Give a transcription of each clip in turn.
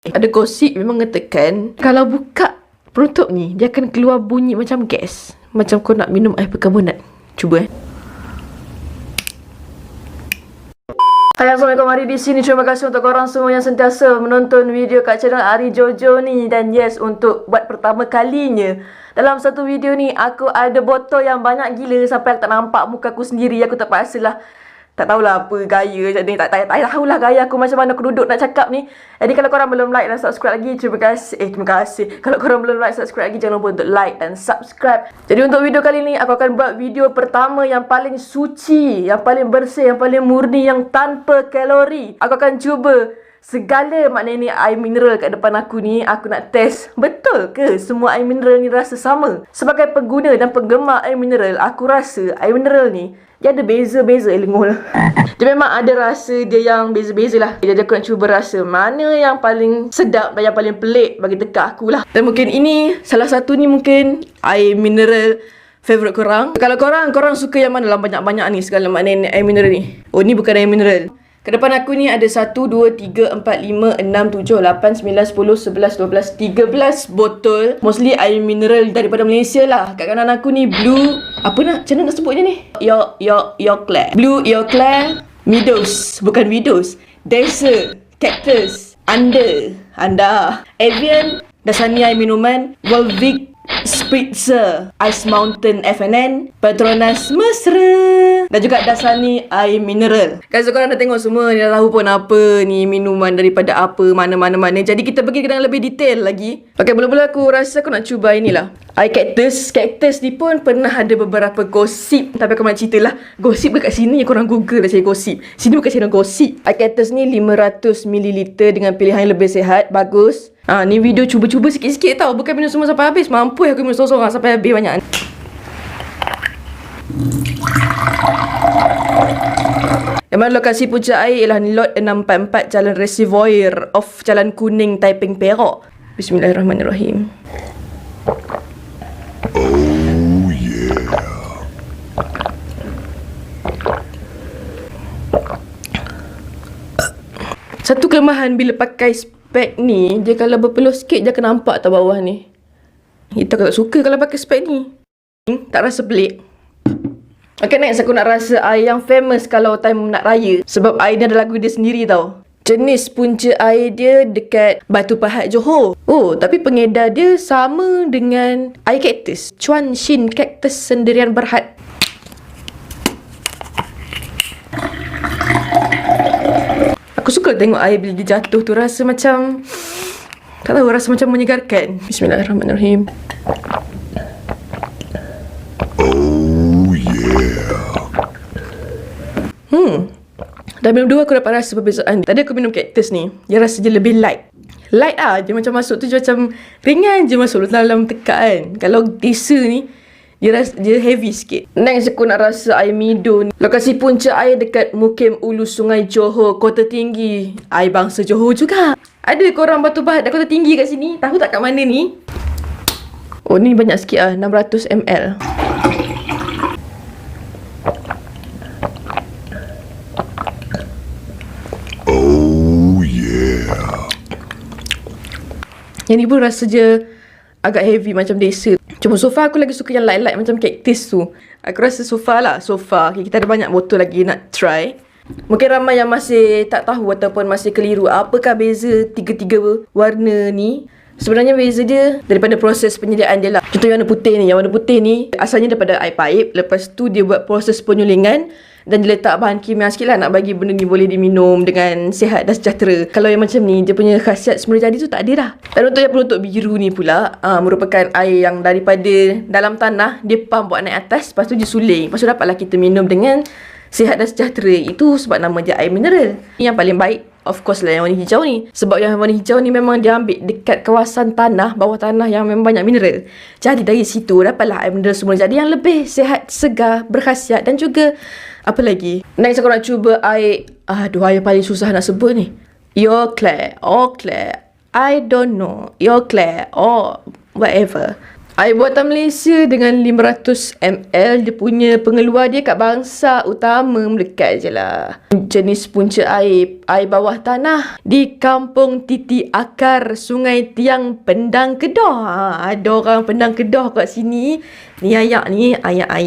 Ada gosip memang mengatakan kalau buka penutup ni, dia akan keluar bunyi macam gas. Macam kau nak minum air perkarbonat. Cuba Hai, Assalamualaikum. Hari di sini terima kasih untuk korang semua yang sentiasa menonton video kat channel Ari Jojo ni. Dan yes, untuk buat pertama kalinya dalam satu video ni, aku ada botol yang banyak gila sampai aku tak nampak muka aku sendiri. Aku terpaksa lah, tak tahulah apa gaya macam ni. Tak tahulah gaya aku macam mana aku duduk nak cakap ni. Jadi kalau korang belum like dan subscribe lagi, terima kasih. Kalau korang belum like, subscribe lagi, jangan lupa untuk like dan subscribe. Jadi untuk video kali ni, aku akan buat video pertama yang paling suci, yang paling bersih, yang paling murni, yang tanpa kalori. Aku akan cuba segala maknanya air mineral kat depan aku ni. Aku nak test betul ke semua air mineral ni rasa sama. Sebagai pengguna dan penggemar air mineral, aku rasa air mineral ni dia ada beza-beza lengol. Dia memang ada rasa dia yang beza-beza lah. Jadi aku nak cuba rasa mana yang paling sedap dan yang paling pelik bagi tekak aku lah. Dan mungkin ini salah satu ni mungkin air mineral favourite korang. Kalau korang suka yang mana dalam banyak-banyak ni segala maknanya air mineral ni. Oh, ni bukan air mineral. Ke depan aku ni ada 1, 2, 3, 4, 5, 6, 7, 8, 9, 10, 11, 12, 13 botol. Mostly air mineral daripada Malaysia lah. Kat kanan aku ni Blue, apa nak, macam mana nak sebut je ni? Yorkler. Blue Yorkler, Meadows, bukan Meadows, Desert, Cactus, Anda, Evian, Dasani air minuman, Volvic, Spritzer, Ice Mountain FNN, Petronas Mesra, dan juga Dasani air mineral. Guys, so korang dah tengok semua, dah tahu pun apa ni minuman daripada apa, mana. Jadi kita pergi ke dalam lebih detail lagi. Okay, mula-mula aku rasa aku nak cuba inilah air cactus. Cactus ni pun pernah ada beberapa gosip, tapi aku nak cerita lah. Gosip dekat sini, korang google dah cari gosip. Sini bukan channel gosip. Air cactus ni 500ml dengan pilihan yang lebih sihat, bagus. Ni video cuba-cuba sikit-sikit tau. Bukan minum semua sampai habis. Mampu aku minum sorang sampai habis banyak. Yang mana lokasi punca air ialah Lot 644 Jalan Reservoir off Jalan Kuning, Taiping, Perak. Bismillahirrahmanirrahim. Oh yeah. Satu kelemahan bila pakai spek ni, dia kalau berpeluh sikit dia akan nampak tak bawah ni. Kita tak suka kalau pakai spek ni. Tak rasa pelik. Okay, next aku nak rasa air yang famous kalau time nak raya. Sebab air ni ada lagu dia sendiri tau. Jenis punca air dia dekat Batu Pahat, Johor. Oh, tapi pengedar dia sama dengan air kaktus. Chuan Shin Cactus Sendirian Berhad. Aku suka tengok air bila dia jatuh tu. Rasa macam, tak tahu, rasa macam menyegarkan. Bismillahirrahmanirrahim. Oh yeah. Dah minum dua aku dapat rasa perbezaan. Tadi aku minum cactus ni, dia rasa dia lebih light. Light lah, dia macam masuk tu je macam ringan je masuk dalam tekak kan. Kalau desa ni, dia heavy sikit. Next aku nak rasa air Mido ni. Lokasi punca air dekat Mukim Ulu Sungai Johor, Kota Tinggi. Air bangsa Johor juga. Ada korang Batu Pahat dan Kota Tinggi kat sini? Tahu tak kat mana ni? Oh, ni banyak sikit lah, 600ml. Oh yeah. Yang ni pun rasa je agak heavy macam desa. Cuma so far aku lagi suka yang light-light macam cactus tu. Aku rasa so far lah. Okay, kita ada banyak botol lagi nak try. Mungkin ramai yang masih tak tahu ataupun masih keliru apakah beza tiga-tiga warna ni. Sebenarnya beza dia daripada proses penyediaan dia lah. Contoh yang warna putih ni. Yang warna putih ni asalnya daripada air paip. Lepas tu dia buat proses penyulingan dan dia letak bahan kimia sikit lah nak bagi benda ni boleh diminum dengan sihat dan sejahtera. Kalau yang macam ni, dia punya khasiat semula jadi tu tak ada dah. Dan untuk yang penutup biru ni pula, merupakan air yang daripada dalam tanah, dia pump buat naik atas, lepas tu dia suling. Lepas tu dapatlah kita minum dengan sihat dan sejahtera. Itu sebab nama dia air mineral. Yang paling baik, of course lah yang warna hijau ni. Sebab yang warna hijau ni memang dia ambil dekat kawasan tanah, bawah tanah yang memang banyak mineral. Jadi dari situ dapatlah air mineral semula jadi yang lebih sihat, segar, berkhasiat dan juga apa lagi? Next aku nak cuba air. Air paling susah nak sebut ni. Yorkler, I don't know. Yorkler, whatever. Air buatan Malaysia dengan 500 ml. Dia punya pengeluar dia kat bangsa utama melekat je lah. Jenis punca air bawah tanah di Kampung Titi Akar, Sungai Tiang, Pendang, Kedah. Ada orang Pendang, Kedah kat sini. Ni ayak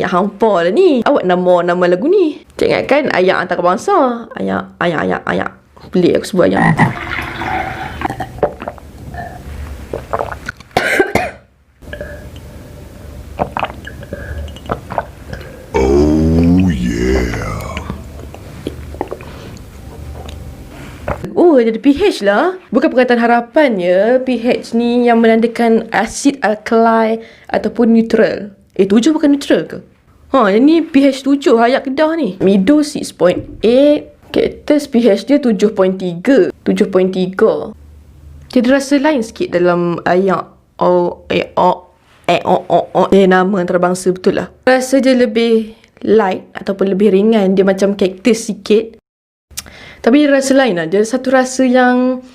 hampa lah ni. Awak nama lagu ni. Cik ingatkan ayak antarabangsa. Ayak. Pelik aku sebut ayak. Oh yeah. Oh, ada pH lah. Bukan perkataan harapannya. pH ni yang menandakan asid alkali ataupun neutral. 7 bukan neutral ke? Yang ni pH 7 ayak Kedah ni. Mido 6.8. Cactus pH dia 7.3. Dia ada rasa lain sikit dalam ayak. Nama antarabangsa betul lah. Rasa dia lebih light ataupun lebih ringan. Dia macam cactus sikit. Tapi dia rasa lain lah. Dia ada satu rasa yang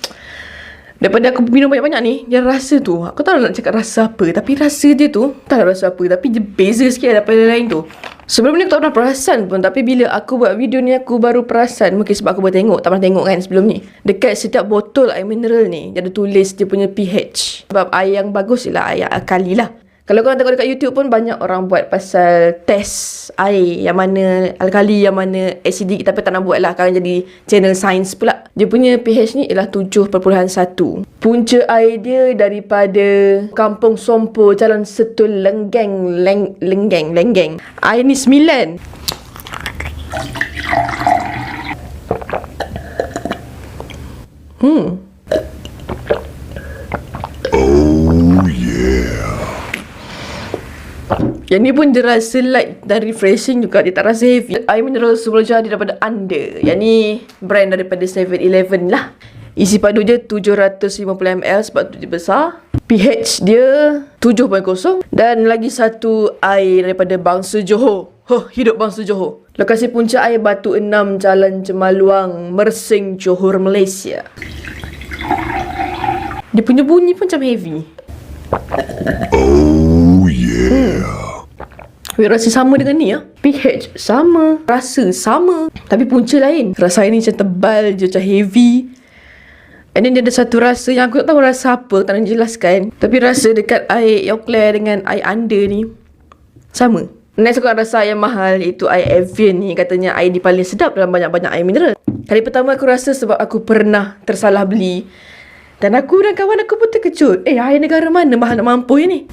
daripada aku minum banyak-banyak ni, dia rasa tu, aku tak nak cakap rasa apa, tapi rasa dia tu tak ada rasa apa, tapi dia beza sikit daripada lain tu. Sebelum ni aku tak pernah perasan pun, tapi bila aku buat video ni aku baru perasan. Mungkin sebab aku baru tengok, tak pernah tengok kan sebelum ni. Dekat setiap botol air mineral ni, dia ada tulis dia punya pH. Sebab air yang bagus ialah air alkali lah. Kalau korang tengok dekat YouTube pun banyak orang buat pasal test air yang mana alkali, yang mana acidic, tapi tak nak buat lah kerana jadi channel sains pula. Dia punya pH ni ialah 7.1. Punca air dia daripada Kampung Sompo, Jalan Setul, Lenggeng. Air ni 9. Oh yeah. Yang ni pun dia rasa light dan refreshing juga. Dia tak rasa heavy. Air mineral sebelum jadi daripada Under. Yang ni brand daripada 7-Eleven lah. Isi padu dia 750 ml sebab tu dia besar. pH dia 7.0. Dan lagi satu air daripada bangsa Johor. Hidup bangsa Johor. Lokasi punca air Batu 6, Jalan Cemaluang, Mersing, Johor, Malaysia. Dia punya bunyi pun macam heavy. Oh yeah. Rasa sama dengan ni ya. pH sama, rasa sama, tapi punca lain. Rasa air ni macam tebal je, macam heavy. And then dia ada satu rasa yang aku tak tahu rasa apa, tak nak jelaskan. Tapi rasa dekat air Yoplait dengan air Under ni sama. Next aku nak rasa air yang mahal, iaitu air Evian ni. Katanya air ni paling sedap dalam banyak-banyak air mineral. Kali pertama aku rasa sebab aku pernah tersalah beli. Dan aku dan kawan aku pun terkejut. Air negara mana mahal nak mampu ni?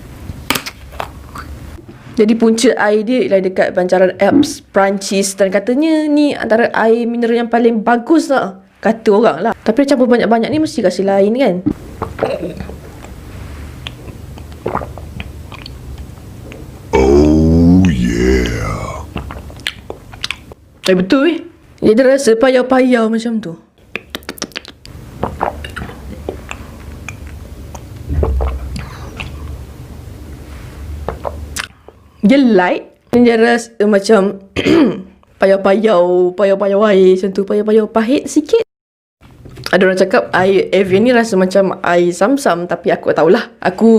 Jadi punca air dia ialah dekat banjaran Alps, Perancis. Dan katanya ni antara air mineral yang paling bagus lah, kata orang lah. Tapi campur banyak-banyak ni mesti kasih lain kan. Oh yeah. Betul dia ada rasa payau-payau macam tu. Dia light. Dia rasa macam payau-payau air macam tu. Payau-payau pahit sikit. Ada orang cakap air Evian ni rasa macam air Zam-Zam. Tapi aku tak tahulah. Aku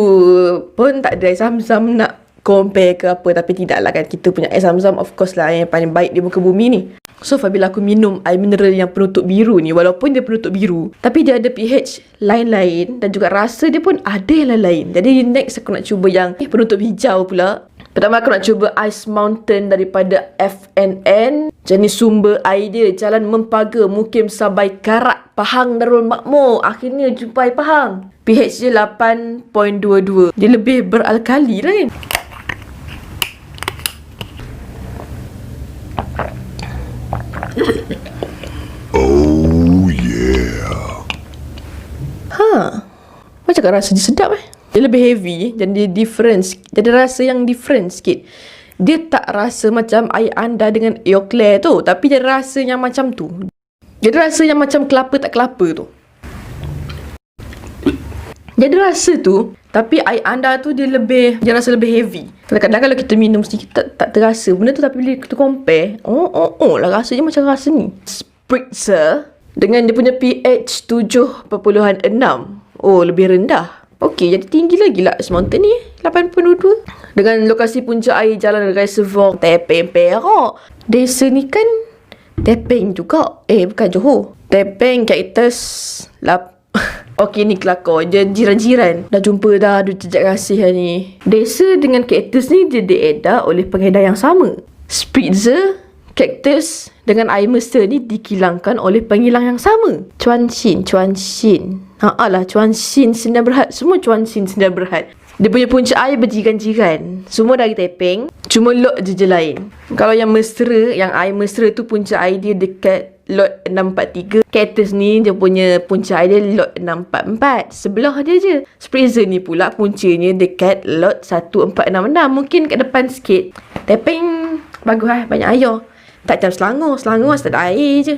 pun tak ada air Zam-Zam nak compare ke apa. Tapi tidak lah kan. Kita punya air Zam-Zam of course lah yang paling baik di muka bumi ni. So far bila aku minum air mineral yang penutup biru ni, walaupun dia penutup biru, tapi dia ada pH lain-lain. Dan juga rasa dia pun ada yang lain-lain. Jadi next aku nak cuba yang penutup hijau pula. Pertama aku nak cuba Ice Mountain daripada FNN. Jenis sumber air dia Jalan Mempaga, Mukim Sabai Karak, Pahang Darul Makmur. Akhirnya jumpa air Pahang. pH dia 8.22. Dia lebih beralkali lah kan. Oh yeah. Macam kan rasa dia sedap Dia lebih heavy dan dia different. Dia ada rasa yang different sikit. Dia tak rasa macam air anda dengan Yoplait tu, tapi dia rasa yang macam tu. Dia ada rasa yang macam kelapa tak kelapa tu. Dia ada rasa tu, tapi air anda tu dia rasa lebih heavy. Kadang-kadang kalau kita minum sedikit tak terasa benda tu, tapi bila kita compare, lah rasanya macam rasa ni. Spritzer dengan dia punya pH 7.6. Lebih rendah. Okey, jadi tinggi lagi lah Ice Mountain ni, 8.22. Dengan lokasi punca air jalan reservoir Tepeng Perak. Desa ni kan Tepeng juga. Bukan Johor. Tepeng, Cactus, Okey, ni kelakar je, jiran-jiran. Dah jumpa dah, ada jejak kasih ni. Desa dengan Cactus ni dia diedar oleh pengedar yang sama. Spritzer, Cactus dengan air mesra ni dikilangkan oleh pengilang yang sama. Chuan Xin. Lah, Chuan Xin, Sendang Berhad. Semua Chuan Xin, Sendang Berhad. Dia punya punca air berjiran-jiran. Semua dari Tepeng. Cuma lot je lain. Kalau yang mesra, yang air mesra tu punca air dia dekat lot 643. Cactus ni dia punya punca air dia lot 644. Sebelah dia je. Spritzer ni pula puncanya dekat lot 1466. Mungkin kat depan sikit. Tepeng bagus lah, banyak air. Tak macam Selangor. Selangor tak ada air je.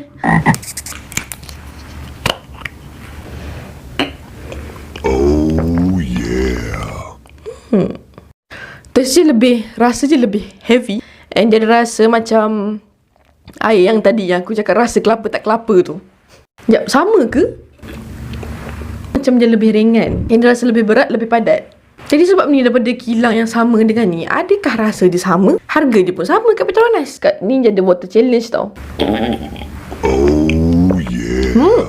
Oh yeah. Taste je lebih, rasa je lebih heavy. And dia rasa macam air yang tadi yang aku cakap rasa kelapa tak kelapa tu. Sekejap, sama ke? Macam dia lebih ringan. Yang dia rasa lebih berat, lebih padat. Jadi sebab ni daripada kilang yang sama dengan ni, adakah rasa dia sama? Harga dia pun sama kat Petronas. Kat ni jadi water challenge tau. Oh yeah.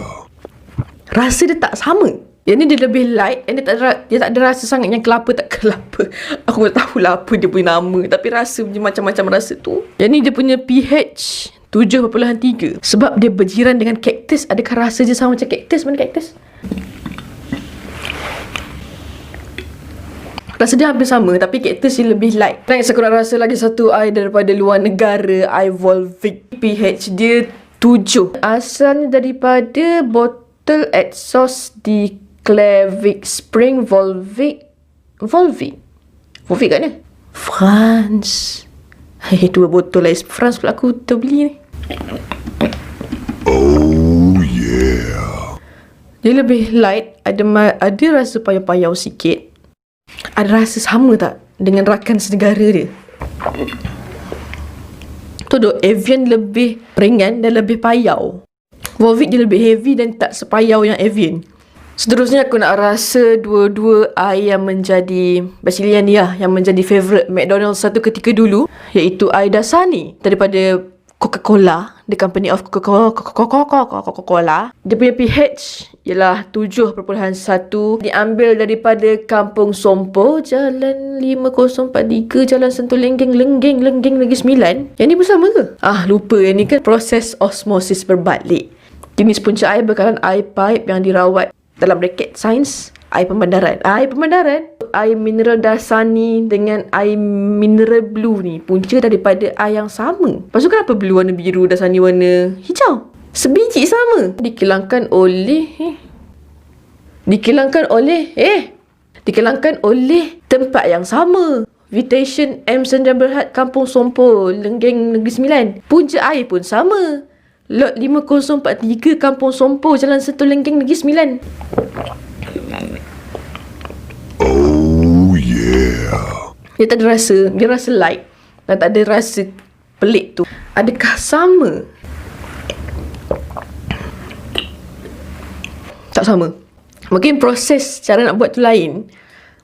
Rasa dia tak sama. Yang ni dia lebih light and dia tak ada rasa sangat yang kelapa tak kelapa. Aku tak tahu lah apa dia punya nama. Tapi rasa dia macam-macam rasa tu. Yang ni dia punya pH 7.3. Sebab dia berjiran dengan Cactus. Adakah rasa dia sama macam Cactus? Mana Cactus? Rasa dia hampir sama. Tapi Cactus dia lebih light. Next aku nak rasa lagi satu air daripada luar negara. Air Volvic. pH dia 7. Asalnya daripada botol exhaust di Clevic Spring Volvic kat mana? France. Dua botol ais France pula aku terbeli ni. Oh yeah. Dia lebih light. Ada rasa payau-payau sikit. Ada rasa sama tak dengan rakan senegara dia? Tu duk Evian lebih ringan dan lebih payau. Volvic dia lebih heavy dan tak sepayau yang Evian. Seterusnya aku nak rasa dua-dua air yang menjadi Basilian dia, yang menjadi favourite McDonald's satu ketika dulu, iaitu air Dasani daripada Coca-Cola, the company of Coca-Cola. Dia punya pH ialah 7.1. Diambil daripada Kampung Sompo, Jalan 5043, Jalan Sentul Lenggeng Negeri Sembilan. Yang ni bersama ke? Lupa. Yang ni kan proses osmosis berbalik. Jenis punca air berkalan air pipe yang dirawat dalam bracket sains, air pemandaran. Air mineral Dasani dengan air mineral blue ni punca daripada air yang sama. Lepas tu kenapa blue warna biru, Dasani warna hijau? Sebiji sama. Dikilangkan oleh tempat yang sama. Vitation M. Sendang Berhad, Kampung Sompo, Lenggeng Negeri Sembilan. Punca air pun sama. Lot 5043, Kampung Sompo, Jalan Sentul Lenggeng Negeri Sembilan. Oh yeah. Dia tak ada rasa. Dia rasa light dan tak ada rasa pelik tu. Adakah sama? Tak sama. Mungkin proses cara nak buat tu lain.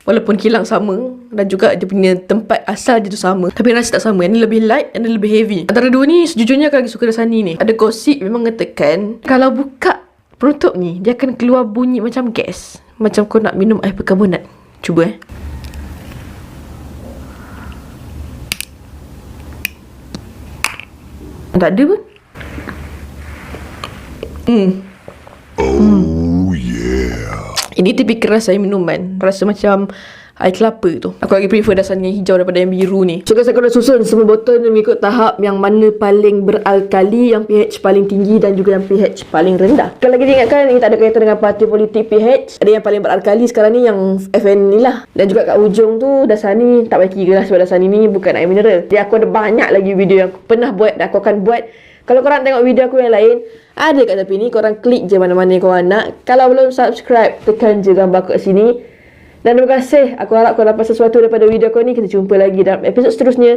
Walaupun kilang sama dan juga dia punya tempat asal dia tu sama, tapi rasa tak sama. Yang ni lebih light dan lebih heavy. Antara dua ni sejujurnya aku lagi suka Dasani ni. Ada gosip memang mengatakan kalau buka penutup ni dia akan keluar bunyi macam gas, macam kau nak minum air perkarbonat. Cuba tak ada pun. Oh yeah. Ini tipikal rasa air minuman. Rasa macam air kelapa tu. Aku lagi prefer Dasani yang hijau daripada yang biru ni. So guys, aku dah susun semua botol ni mengikut tahap yang mana paling beralkali, yang pH paling tinggi dan juga yang pH paling rendah. Sekali lagi diingatkan, ini tak ada kaitan dengan parti politik pH. Ada yang paling beralkali sekarang ni yang FN ni lah. Dan juga kat ujung tu Dasani tak payah kira lah, sebab Dasani ni bukan air mineral. Jadi aku ada banyak lagi video yang aku pernah buat dan aku akan buat. Kalau korang tengok video aku yang lain, ada kat tepi ni, korang klik je mana-mana yang korang nak. Kalau belum subscribe, tekan je gambar aku kat sini. Dan terima kasih. Aku harap korang dapat sesuatu daripada video aku ni. Kita jumpa lagi dalam episod seterusnya.